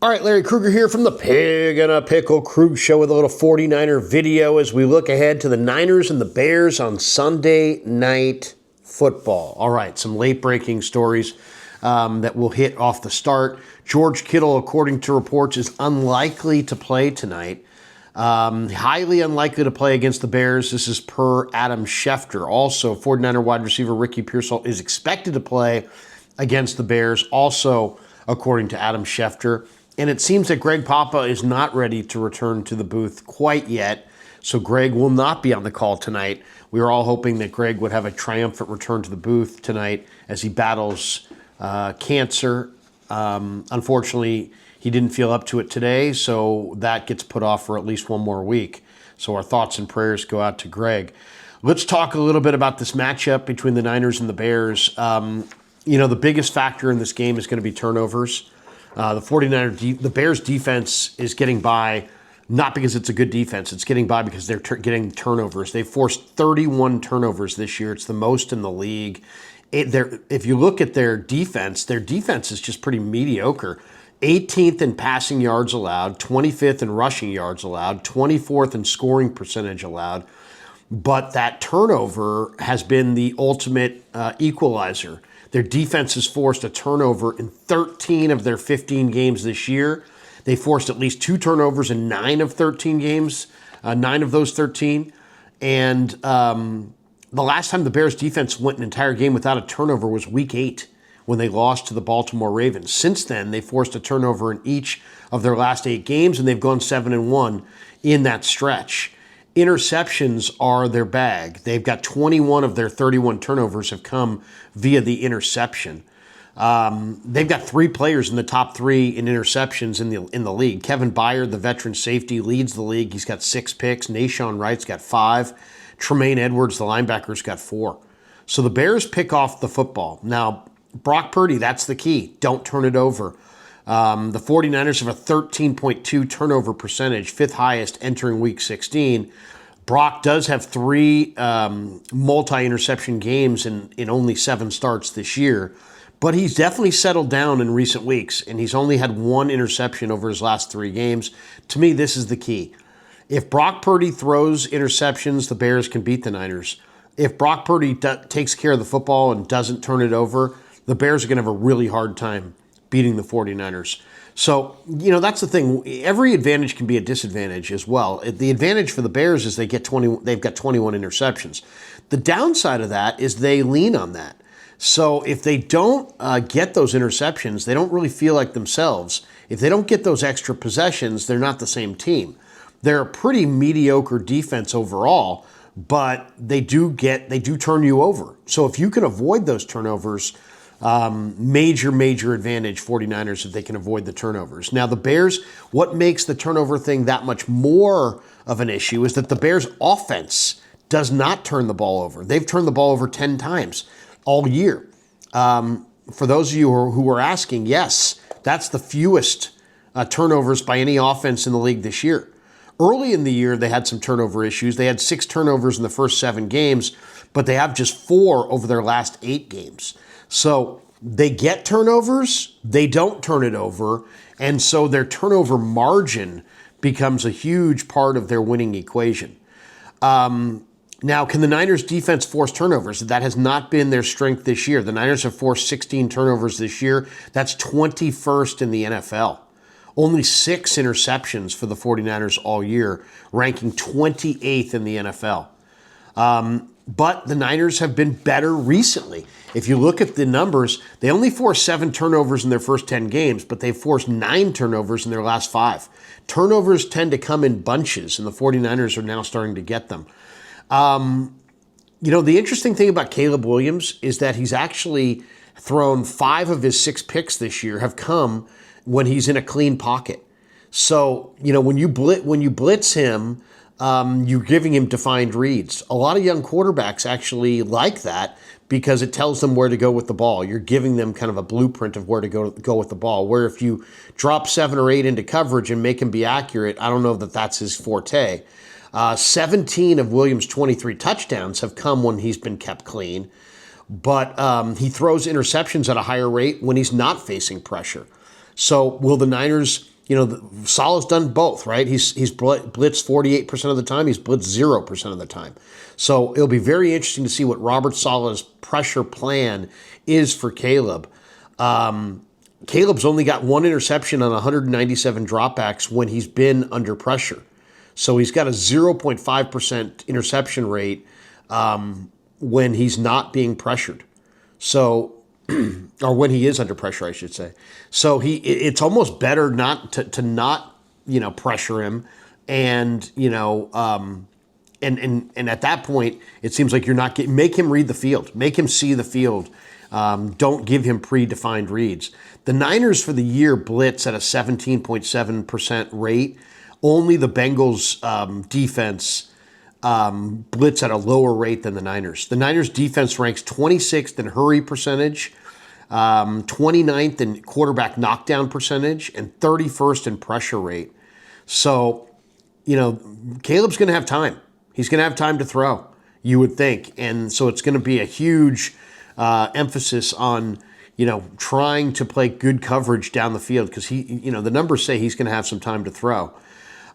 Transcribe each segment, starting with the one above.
All right, Larry Krueger here from the Pig and a Pickle Krug Show with a little 49er video as we look ahead to the Niners and the Bears on Sunday Night Football. All right, some late-breaking stories that will hit off the start. George Kittle, according to reports, is unlikely to play tonight. Highly unlikely to play against the Bears. This is per Adam Schefter. Also, 49er wide receiver Ricky Pearsall is expected to play against the Bears, also according to Adam Schefter. And it seems that Greg Papa is not ready to return to the booth quite yet, so Greg will not be on the call tonight. We were all hoping that Greg would have a triumphant return to the booth tonight as he battles cancer. Unfortunately, he didn't feel up to it today, so that gets put off for at least one more week. So our thoughts and prayers go out to Greg. Let's talk a little bit about this matchup between the Niners and the Bears. The biggest factor in this game is going to be turnovers. The Bears defense is getting by not because it's a good defense. It's getting by because they're getting turnovers. They forced 31 turnovers this year. It's the most in the league. If you look at their defense is just pretty mediocre. 18th in passing yards allowed, 25th in rushing yards allowed, 24th in scoring percentage allowed. But that turnover has been the ultimate equalizer. Their defense has forced a turnover in 13 of their 15 games this year. They forced at least 2 turnovers in 9 of 13 games, 9 of those 13. And the last time the Bears defense went an entire game without a turnover was Week 8 when they lost to the Baltimore Ravens. Since then, they forced a turnover in each of their last 8 games, and they've gone 7-1 in that stretch. Interceptions are their bag. They've got 21 of their 31 turnovers have come via the interception. They've got 3 players in the top 3 in interceptions in the league. Kevin Byard, the veteran safety, leads the league. He's got 6 picks. Nashawn Wright's got 5. Tremaine Edwards, the linebacker's got 4. So the Bears pick off the football. Now, Brock Purdy, that's the key. Don't turn it over. The 49ers have a 13.2 turnover percentage, 5th highest entering Week 16. Brock does have 3 multi-interception games in only 7 starts this year, but he's definitely settled down in recent weeks, and he's only had 1 interception over his last 3 games. To me, this is the key. If Brock Purdy throws interceptions, the Bears can beat the Niners. If Brock Purdy takes care of the football and doesn't turn it over, the Bears are going to have a really hard time beating the 49ers. So, that's the thing. Every advantage can be a disadvantage as well. The advantage for the Bears is they've got 21 interceptions. The downside of that is they lean on that. So if they don't get those interceptions, they don't really feel like themselves. If they don't get those extra possessions, they're not the same team. They're a pretty mediocre defense overall, but they do turn you over. So if you can avoid those turnovers, major advantage 49ers if they can avoid the turnovers. Now the Bears, what makes the turnover thing that much more of an issue is that the Bears offense does not turn the ball over. They've turned the ball over 10 times all year. For those of you who are asking, yes, that's the fewest turnovers by any offense in the league this year. Early in the year, they had some turnover issues. They had 6 turnovers in the first 7 games, but they have just 4 over their last 8 games. So they get turnovers, they don't turn it over, and so their turnover margin becomes a huge part of their winning equation. Now, can the Niners defense force turnovers? That has not been their strength this year. The Niners have forced 16 turnovers this year. That's 21st in the NFL. Only 6 interceptions for the 49ers all year, ranking 28th in the NFL. But the Niners have been better recently. If you look at the numbers, they only forced 7 turnovers in their first 10 games, but they've forced 9 turnovers in their last 5. Turnovers tend to come in bunches, and the 49ers are now starting to get them. The interesting thing about Caleb Williams is that he's actually thrown 5 of his 6 picks this year have come when he's in a clean pocket. So, when you blitz him, you're giving him defined reads. A lot of young quarterbacks actually like that because it tells them where to go with the ball. You're giving them kind of a blueprint of where to go with the ball. Where if you drop 7 or 8 into coverage and make him be accurate, I don't know that that's his forte. 17 of Williams' 23 touchdowns have come when he's been kept clean, but he throws interceptions at a higher rate when he's not facing pressure. So will the Niners Salah's done both, right? He's blitzed 48% of the time. He's blitzed 0% of the time. So it'll be very interesting to see what Robert Salah's pressure plan is for Caleb. Caleb's only got one interception on 197 dropbacks when he's been under pressure. So he's got a 0.5% interception rate when he's not being pressured. So, or when he is under pressure, I should say. So it's almost better not to not, pressure him. And, and at that point, it seems like you're not make him read the field, make him see the field. Don't give him predefined reads. The Niners for the year blitz at a 17.7% rate. Only the Bengals defense blitz at a lower rate than the Niners. The Niners defense ranks 26th in hurry percentage, 29th in quarterback knockdown percentage, and 31st in pressure rate. So, Caleb's going to have time. He's going to have time to throw, you would think. And so it's going to be a huge emphasis on, trying to play good coverage down the field because the numbers say he's going to have some time to throw.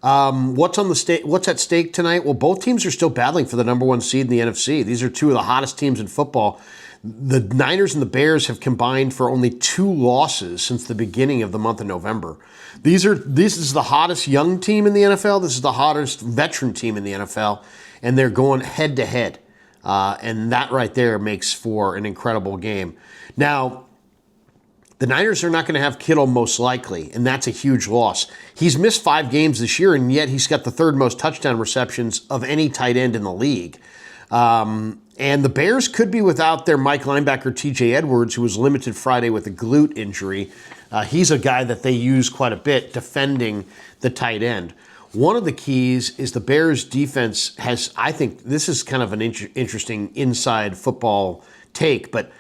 What's at stake tonight? Well, both teams are still battling for the number one seed in the NFC. These are two of the hottest teams in football. The Niners and the Bears have combined for only 2 losses since the beginning of the month of November. This is the hottest young team in the NFL. This is the hottest veteran team in the NFL, and they're going head to head. And that right there makes for an incredible game. Now, the Niners are not going to have Kittle most likely, and that's a huge loss. He's missed 5 games this year, and yet he's got the 3rd most touchdown receptions of any tight end in the league. And the Bears could be without their Mike linebacker TJ Edwards, who was limited Friday with a glute injury. He's a guy that they use quite a bit defending the tight end. One of the keys is the Bears defense I think this is kind of an interesting inside football take, but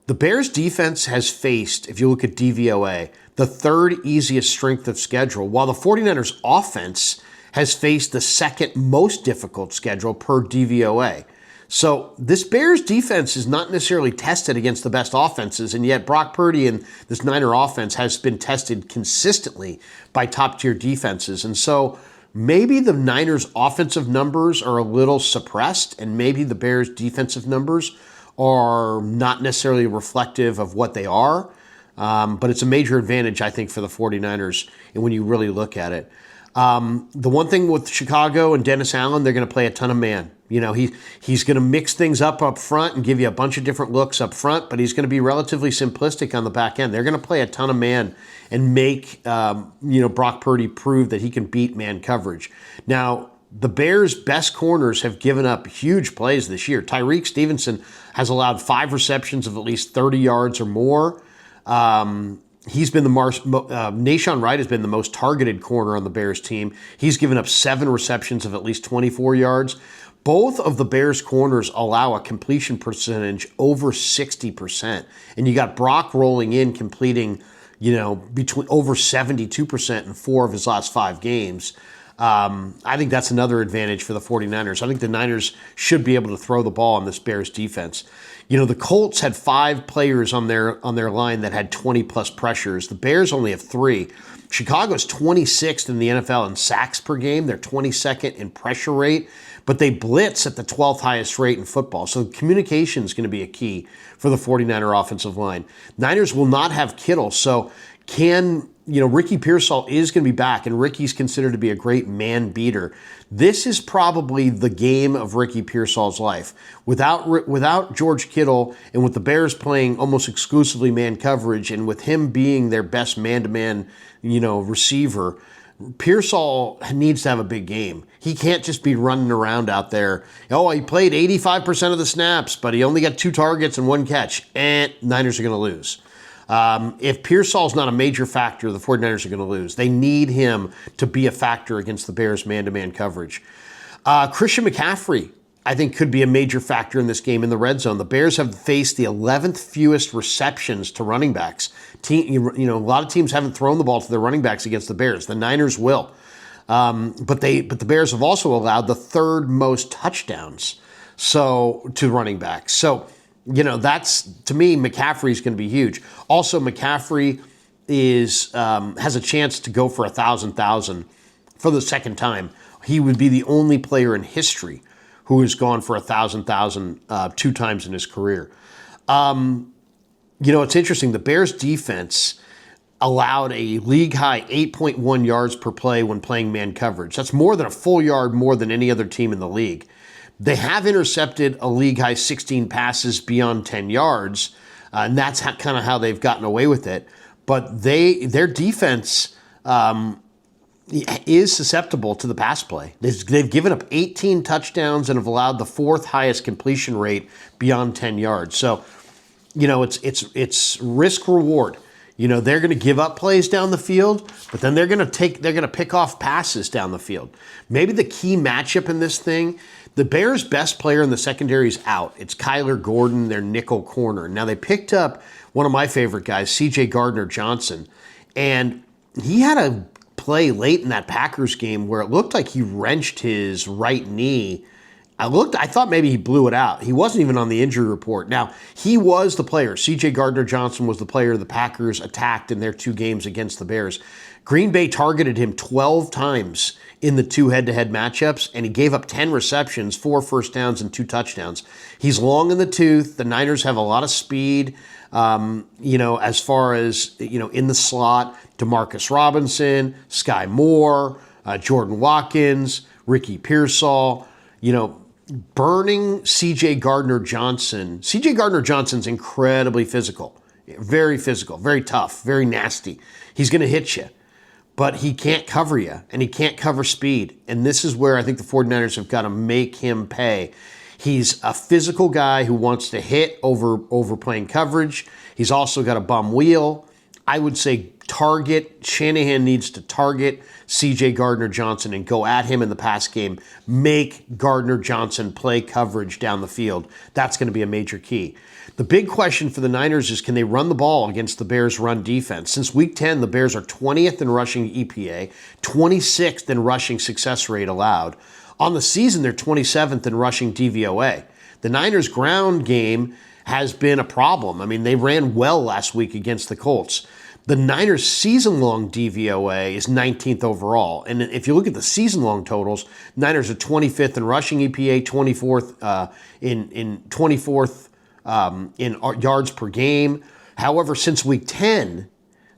the Bears defense has faced, if you look at DVOA, the 3rd easiest strength of schedule, while the 49ers offense has faced the 2nd most difficult schedule per DVOA. So this Bears defense is not necessarily tested against the best offenses, and yet Brock Purdy and this Niner offense has been tested consistently by top-tier defenses. And so maybe the Niners' offensive numbers are a little suppressed, and maybe the Bears' defensive numbers are not necessarily reflective of what they are. But it's a major advantage, I think, for the 49ers when you really look at it. The one thing with Chicago and Dennis Allen, they're going to play a ton of man. He's going to mix things up front and give you a bunch of different looks up front, but he's going to be relatively simplistic on the back end. They're going to play a ton of man and make Brock Purdy prove that he can beat man coverage. Now, the Bears' best corners have given up huge plays this year. Tyreek Stevenson has allowed 5 receptions of at least 30 yards or more. He's been Nahshon Wright has been the most targeted corner on the Bears team. He's given up 7 receptions of at least 24 yards. Both of the Bears corners allow a completion percentage over 60%. And you got Brock rolling in, completing, between over 72% in 4 of his last 5 games. I think that's another advantage for the 49ers. I think the Niners should be able to throw the ball on this Bears defense. The Colts had 5 players on their line that had 20-plus pressures. The Bears only have 3. Chicago's 26th in the NFL in sacks per game. They're 22nd in pressure rate, but they blitz at the 12th highest rate in football. So communication is going to be a key for the 49er offensive line. Niners will not have Kittle, so Ricky Pearsall is going to be back, and Ricky's considered to be a great man beater. This is probably the game of Ricky Pearsall's life. Without George Kittle, and with the Bears playing almost exclusively man coverage, and with him being their best man-to-man, receiver, Pearsall needs to have a big game. He can't just be running around out there. Oh, he played 85% of the snaps, but he only got 2 targets and 1 catch. And Niners are going to lose. If Pearsall's not a major factor, the 49ers are going to lose. They need him to be a factor against the Bears' man-to-man coverage. Christian McCaffrey, I think, could be a major factor in this game in the red zone. The Bears have faced the 11th fewest receptions to running backs. A lot of teams haven't thrown the ball to their running backs against the Bears. The Niners will. But the Bears have also allowed the 3rd most touchdowns to running backs. So, that's, to me, McCaffrey's going to be huge. Also, McCaffrey has a chance to go for 1,000 for the second time. He would be the only player in history who has gone for 1,000 two times in his career. It's interesting. The Bears defense allowed a league-high 8.1 yards per play when playing man coverage. That's more than a full yard more than any other team in the league. They have intercepted a league-high 16 passes beyond 10 yards, and that's kind of how they've gotten away with it. But their defense is susceptible to the pass play. They've given up 18 touchdowns and have allowed the fourth highest completion rate beyond 10 yards. So, it's risk reward. They're going to give up plays down the field, but then they're going to pick off passes down the field. Maybe the key matchup in this thing, the Bears' best player in the secondary is out. It's Kyler Gordon, their nickel corner. Now they picked up one of my favorite guys, C.J. Gardner-Johnson, and he had a play late in that Packers game where it looked like he wrenched his right knee. I thought maybe he blew it out. He wasn't even on the injury report. Now, he was the player. C.J. Gardner-Johnson was the player the Packers attacked in their 2 games against the Bears. Green Bay targeted him 12 times in the 2 head-to-head matchups, and he gave up 10 receptions, 4 first downs, and 2 touchdowns. He's long in the tooth. The Niners have a lot of speed, as far as, in the slot. Demarcus Robinson, Sky Moore, Jordan Watkins, Ricky Pearsall, burning C.J. Gardner-Johnson. C.J. Gardner-Johnson's incredibly physical, very tough, very nasty. He's going to hit you, but he can't cover you, and he can't cover speed. And this is where I think the 49ers have got to make him pay. He's a physical guy who wants to hit over playing coverage. He's also got a bum wheel. I would say Shanahan needs to target C.J. Gardner-Johnson and go at him in the pass game. Make Gardner-Johnson play coverage down the field. That's going to be a major key. The big question for the Niners is, can they run the ball against the Bears' run defense? Since Week 10, the Bears are 20th in rushing EPA, 26th in rushing success rate allowed. On the season, they're 27th in rushing DVOA. The Niners' ground game has been a problem. I mean, they ran well last week against the Colts. The Niners' season-long DVOA is 19th overall. And if you look at the season-long totals, Niners are 25th in rushing EPA, 24th in yards per game. However, since Week 10,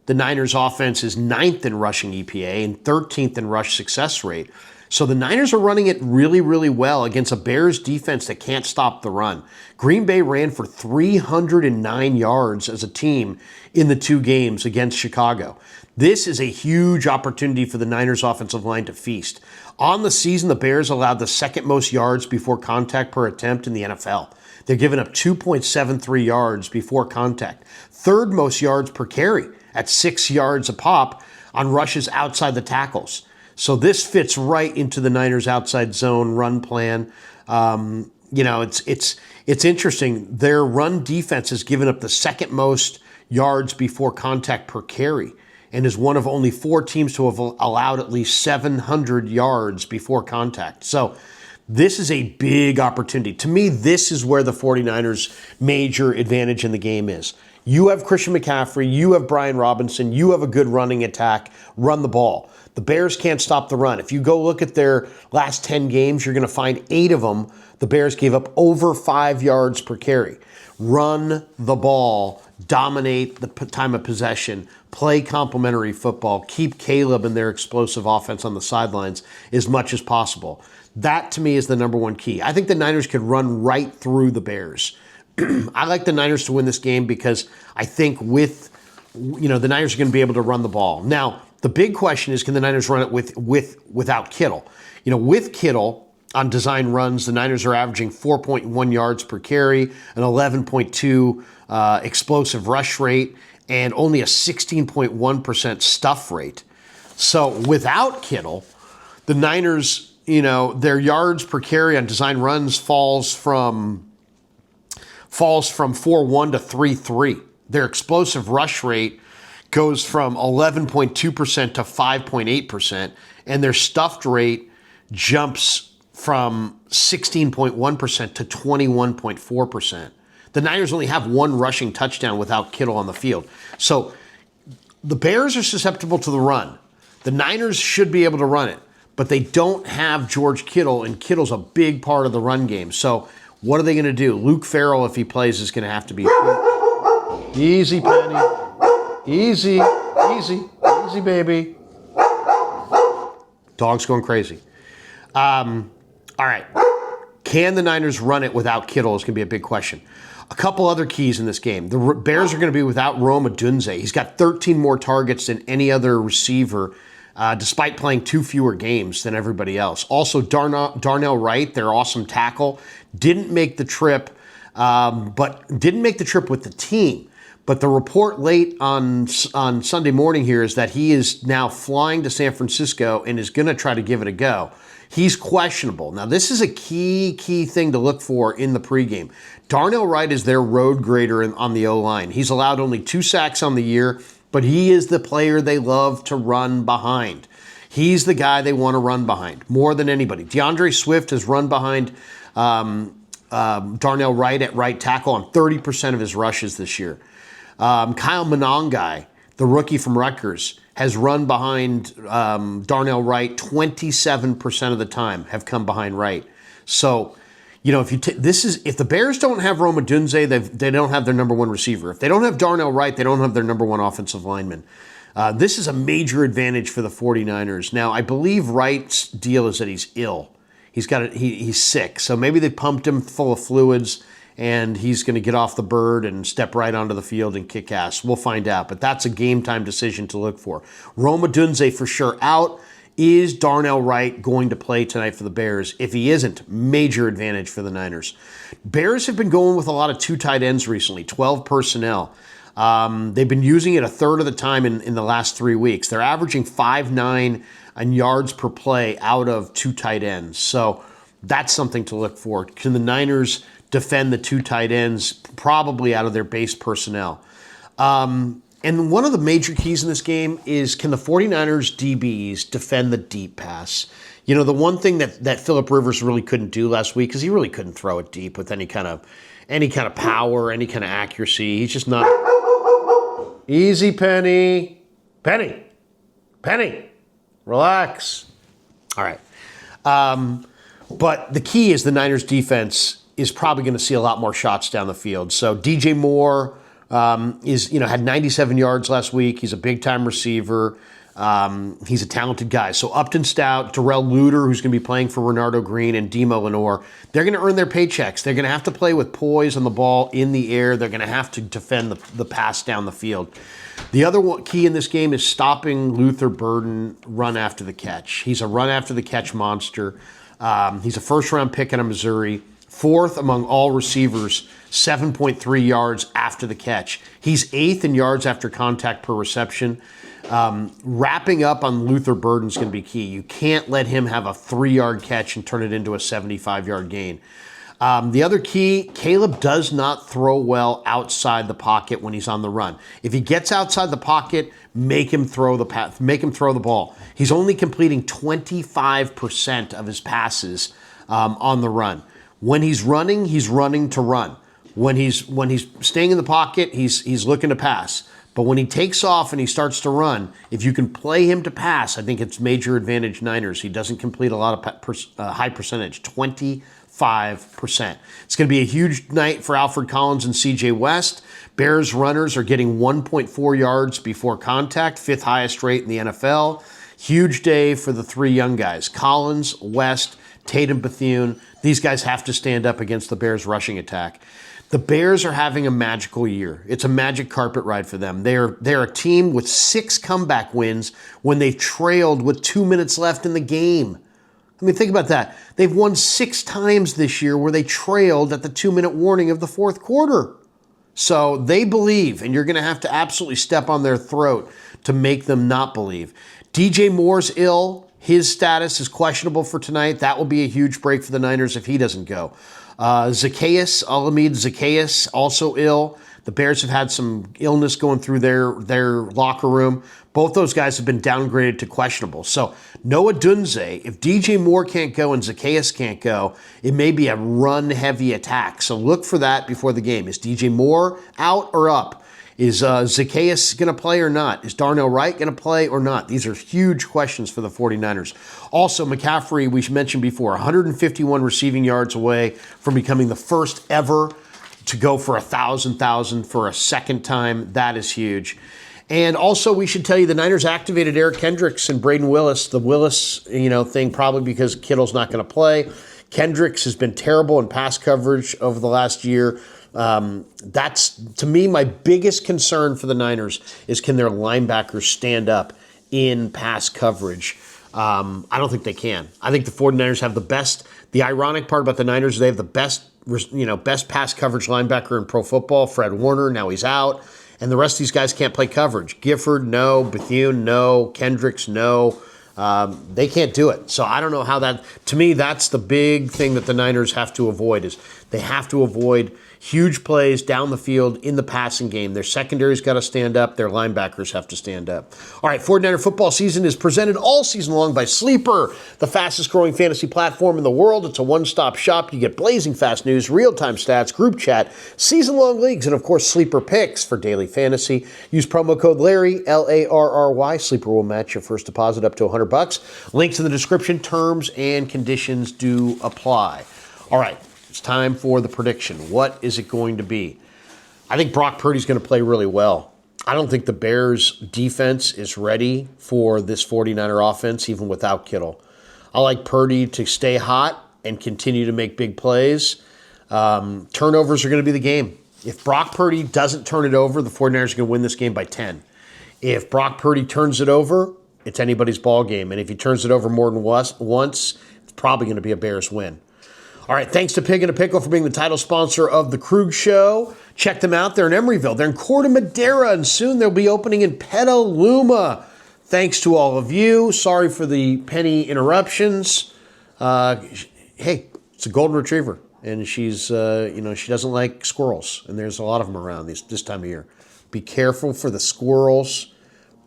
the Niners' offense is 9th in rushing EPA and 13th in rush success rate. So the Niners are running it really, really well against a Bears defense that can't stop the run. Green Bay ran for 309 yards as a team in the 2 games against Chicago. This is a huge opportunity for the Niners offensive line to feast. On the season, the Bears allowed the second most yards before contact per attempt in the NFL. They're giving up 2.73 yards before contact. Third most yards per carry at 6 yards a pop on rushes outside the tackles. So this fits right into the Niners' outside zone run plan. It's interesting. Their run defense has given up the second most yards before contact per carry and is one of only 4 teams to have allowed at least 700 yards before contact. So this is a big opportunity. To me, this is where the 49ers' major advantage in the game is. You have Christian McCaffrey, you have Brian Robinson, you have a good running attack, run the ball. The Bears can't stop the run. If you go look at their last 10 games, you're going to find 8 of them, the Bears gave up over 5 yards per carry. Run the ball, dominate the time of possession, play complementary football, keep Caleb and their explosive offense on the sidelines as much as possible. That, to me, is the number one key. I think the Niners could run right through the Bears. I like the Niners to win this game because I think the Niners are going to be able to run the ball. Now, the big question is, can the Niners run it without Kittle? With Kittle on design runs, the Niners are averaging 4.1 yards per carry, an 11.2 explosive rush rate, and only a 16.1% stuff rate. So without Kittle, the Niners, their yards per carry on design runs falls from 4.1 to 3.3. Their explosive rush rate goes from 11.2% to 5.8%, and their stuffed rate jumps from 16.1% to 21.4%. The Niners only have 1 rushing touchdown without Kittle on the field. So the Bears are susceptible to the run. The Niners should be able to run it, but they don't have George Kittle, and Kittle's a big part of the run game. So what are they going to do? Luke Farrell, if he plays, is going to have to be... Easy, Penny. Easy, easy, easy, baby. Dog's going crazy. All right. Can the Niners run it without Kittle is going to be a big question. A couple other keys in this game. The Bears are going to be without Rome Odunze. He's got 13 more targets than any other receiver, despite playing 2 fewer games than everybody else. Also, Darnell Wright, their awesome tackle, didn't make the trip, but didn't make the trip with the team. But the report late on Sunday morning here is that he is now flying to San Francisco and is going to try to give it a go. He's questionable. Now, this is a key thing to look for in the pregame. Darnell Wright is their road grader on the O-line. He's allowed only 2 sacks on the year, but he is the player they love to run behind. He's the guy they want to run behind more than anybody. DeAndre Swift has run behind Darnell Wright at right tackle on 30% of his rushes this year. Kyle Monangai, the rookie from Rutgers, has run behind Darnell Wright 27% of the time, have come behind Wright. So, you know, if the Bears don't have Rome Odunze, they don't have their number 1 receiver. If they don't have Darnell Wright, they don't have their number 1 offensive lineman. This is a major advantage for the 49ers. Now, I believe Wright's deal is that he's ill. He's sick. So maybe they pumped him full of fluids, and he's going to get off the bird and step right onto the field and kick ass. We'll find out, but that's a game-time decision to look for. Rome Odunze for sure out. Is Darnell Wright going to play tonight for the Bears? If he isn't, major advantage for the Niners. Bears have been going with a lot of 2 tight ends recently, 12 personnel. They've been using it a third of the time in the last 3 weeks. They're averaging 5.9 in yards per play out of 2 tight ends. So that's something to look for. Can the Niners defend the 2 tight ends, probably out of their base personnel? And one of the major keys in this game is, can the 49ers DBs defend the deep pass? You know, the one thing that Phillip Rivers really couldn't do last week, because he really couldn't throw it deep with any kind of power, any kind of accuracy. He's just not... Easy, Penny. Penny. Relax. All right. But the key is the Niners defense is probably going to see a lot more shots down the field. So DJ Moore had 97 yards last week. He's a big-time receiver. He's a talented guy. So Upton Stout, Darrell Luter, who's going to be playing for Renardo Green, and Demo Lenore, they're going to earn their paychecks. They're going to have to play with poise on the ball in the air. They're going to have to defend the pass down the field. The other key in this game is stopping Luther Burden run after the catch. He's a run after the catch monster. He's a first-round pick out of Missouri. 4th among all receivers, 7.3 yards after the catch. He's 8th in yards after contact per reception. Wrapping up on Luther Burden is going to be key. You can't let him have a 3-yard catch and turn it into a 75-yard gain. The other key, Caleb does not throw well outside the pocket when he's on the run. If he gets outside the pocket, make him throw the ball. He's only completing 25% of his passes on the run. When he's running to run. When he's staying in the pocket, he's looking to pass. But when he takes off and he starts to run, if you can play him to pass, I think it's major advantage Niners. He doesn't complete a lot of high percentage, 25%. It's going to be a huge night for Alfred Collins and CJ West. Bears runners are getting 1.4 yards before contact, 5th highest rate in the NFL. Huge day for the 3 young guys, Collins, West, Tatum Bethune. These guys have to stand up against the Bears' rushing attack. The Bears are having a magical year. It's a magic carpet ride for them. They're a team with 6 comeback wins when they trailed with 2 minutes left in the game. I mean, think about that. They've won 6 times this year where they trailed at the 2-minute warning of the 4th quarter. So they believe, and you're going to have to absolutely step on their throat to make them not believe. DJ Moore's ill. His status is questionable for tonight. That will be a huge break for the Niners if he doesn't go. Alameda Zacchaeus, also ill. The Bears have had some illness going through their locker room. Both those guys have been downgraded to questionable. So Noah Dunze, if DJ Moore can't go and Zacchaeus can't go, it may be a run-heavy attack. So look for that before the game. Is DJ Moore out or up? Is Zacchaeus going to play or not? Is Darnell Wright going to play or not? These are huge questions for the 49ers. Also, McCaffrey, we mentioned before, 151 receiving yards away from becoming the first ever to go for 1,000 for a second time. That is huge. And also, we should tell you the Niners activated Eric Kendricks and Braden Willis. The Willis, thing probably because Kittle's not going to play. Kendricks has been terrible in pass coverage over the last year. That's, to me, my biggest concern for the Niners is can their linebackers stand up in pass coverage? I don't think they can. I think the 49ers have the best. The ironic part about the Niners is they have the best pass coverage linebacker in pro football, Fred Warner. Now he's out. And the rest of these guys can't play coverage. Gifford, no. Bethune, no. Kendricks, no. They can't do it. So I don't know how that, to me, that's the big thing that the Niners have to avoid is they have to avoid huge plays down the field in the passing game. Their secondary's got to stand up. Their linebackers have to stand up. All right, 49er football season is presented all season long by Sleeper, the fastest growing fantasy platform in the world. It's a one-stop shop. You get blazing fast news, real-time stats, group chat, season-long leagues, and of course, Sleeper picks for daily fantasy. Use promo code Larry, L-A-R-R-Y. Sleeper will match your first deposit up to $100. Links in the description. Terms and conditions do apply. All right. It's time for the prediction. What is it going to be? I think Brock Purdy's going to play really well. I don't think the Bears' defense is ready for this 49er offense, even without Kittle. I like Purdy to stay hot and continue to make big plays. Turnovers are going to be the game. If Brock Purdy doesn't turn it over, the 49ers are going to win this game by 10. If Brock Purdy turns it over, it's anybody's ball game. And if he turns it over more than once, it's probably going to be a Bears win. All right, thanks to Pig and a Pickle for being the title sponsor of the Krug Show. Check them out. They're in Emeryville. They're in Corte Madera, and soon they'll be opening in Petaluma. Thanks to all of you. Sorry for the penny interruptions. Hey, it's a golden retriever, and she's, she doesn't like squirrels, and there's a lot of them around this time of year. Be careful for the squirrels.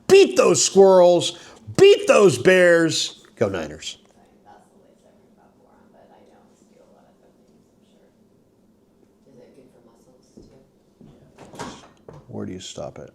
Beat those squirrels. Beat those Bears. Go Niners. Where do you stop it?